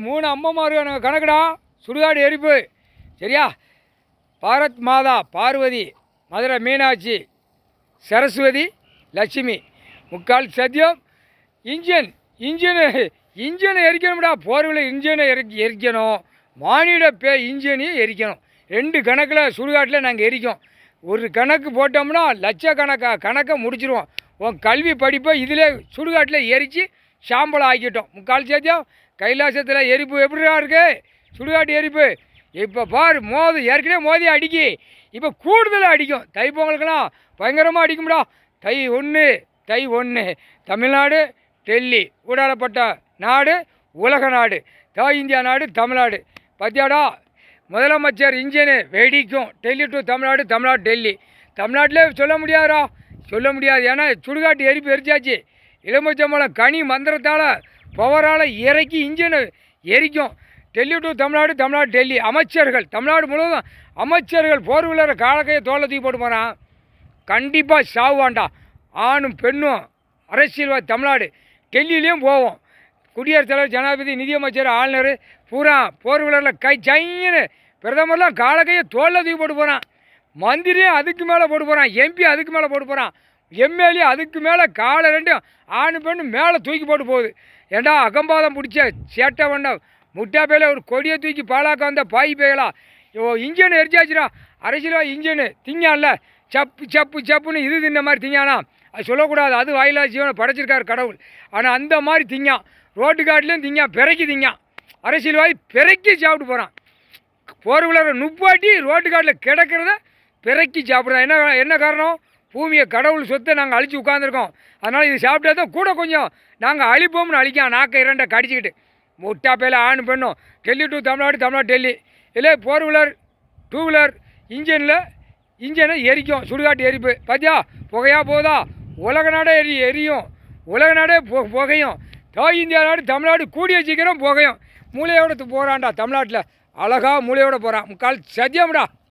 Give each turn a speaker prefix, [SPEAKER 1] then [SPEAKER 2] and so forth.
[SPEAKER 1] மூணு அம்மம்மாரு எனக்கு கணக்குடா. சுடுகாடு எரிப்பு சரியா. பாரத் மாதா பார்வதி, மதுரை மீனாட்சி, சரஸ்வதி, லட்சுமி, முக்கால் சத்தியம். இன்ஜினை எரிக்கணும்டா. போர்வில் இன்ஜினை எரிக்கணும். மானிட இன்ஜினையும் எரிக்கணும். 2 கணக்கில் சுடுகாட்டில் நாங்கள் எரிக்கோம். ஒரு கணக்கு போட்டோம்னா கணக்கை முடிச்சிருவோம். உன் கல்வி படிப்பை இதில் சுடுகாட்டில் எரித்து சாம்பல் ஆக்கிட்டோம். முக்கால் சத்தியம். கைலாசத்தில் எரிப்பு எப்படிடா இருக்கு? சுடுகாட்டு எரிப்பு இப்போ பார் ஏற்கனவே மோதி அடிக்கி, இப்போ கூடுதலாக அடிக்கும். தைப்பொங்கலுக்கெல்லாம் பயங்கரமாக அடிக்கும்டா. தை 1 தமிழ்நாடு, டெல்லி ஊடாடப்பட்ட நாடு, உலக நாடு, இந்தியா நாடு, தமிழ்நாடு. பார்த்தியாடா, முதலமைச்சர் இன்ஜினு வெடிக்கும். டெல்லி டு தமிழ்நாடு, தமிழ்நாடு டெல்லி. தமிழ்நாட்டிலே சொல்ல முடியாது. ஏன்னா சுடுகாட்டு எரிப்பு எரிச்சாச்சு. எலுமிச்சம்பழம் கனி மந்திரத்தால் பவரால் இறக்கி இன்ஜினை எரிக்கும். டெல்லி டு தமிழ்நாடு, தமிழ்நாடு டெல்லி. அமைச்சர்கள் தமிழ்நாடு முழுவதும் அமைச்சர்கள் போர் விழற காலக்கையை தோலை தூக்கி போட்டு போகிறான். கண்டிப்பாக சாவுவான்டா. ஆணும் பெண்ணும் அரசியல்வாதி தமிழ்நாடு. டெல்லியிலையும் போவோம். குடியரசுத் தலைவர், ஜனாதிபதி, நிதியமைச்சர், ஆளுநர் பூரா போர் விழரில் சைன்னு பிரதமர்லாம் காலக்கையை தோலை தூக்கி போட்டு போகிறான். மந்திரியும் அதுக்கு மேலே போட்டு போகிறான். எம்பி அதுக்கு மேலே போட்டு போகிறான். எம்எல்ஏ அதுக்கு மேலே காலை 2 ஆணு பெண்ணு மேலே தூக்கி போட்டு போகுது. ஏண்டா அகம்பாதம் பிடிச்ச சேட்டை வேண்டாம். முட்டா பேல ஒரு கொடியை தூக்கி பாலாக்க வந்த பாய் பேயலா. இன்ஜின் எரிச்சாச்சுடா. அரசியல்வாதி இன்ஜினு திங்கான்ல சப்புன்னு இது தின்ன மாதிரி திங்கானா. அது சொல்லக்கூடாது. அது வாயிலா ஜீவனை படைச்சிருக்காரு கடவுள். ஆனால் அந்த மாதிரி திங்கான். ரோட்டு காட்டிலையும் திங்கான், பிறக்கி திங்கான். அரசியல்வாதி பிறக்கி சாப்பிட்டு போகிறான். போர் விழற நுப்பாட்டி ரோட்டு காட்டில் கிடக்கிறத பிறக்கி சாப்பிட்றான். என்ன காரணம்? பூமியை கடவுள் சொத்தை நாங்கள் அழித்து உட்காந்துருக்கோம். அதனால் இது சாப்பிட்டா தான் கூட கொஞ்சம் நாங்கள் அழிப்போம்னு அழிக்கான். நாக்கை 2 கடிச்சிக்கிட்டு முட்டா பேல ஆணு பெண்ணும். டெல்லி டு தமிழ்நாடு, தமிழ்நாடு டெல்லி. இல்லை போர் விழர் 2 வீலர் இன்ஜினை எரிக்கும். சுடுகாட்டு எரிப்பு பார்த்தியா? புகையா போதா? உலக நாடே எரியும். உலக நாடே புகையும். இந்தியா நாடு, தமிழ்நாடு கூடிய சீக்கிரம் புகையும். மூளையோட போகிறான்டா. தமிழ்நாட்டில் அழகாக மூளையோட போகிறான். முக்கால் சத்தியம்டா.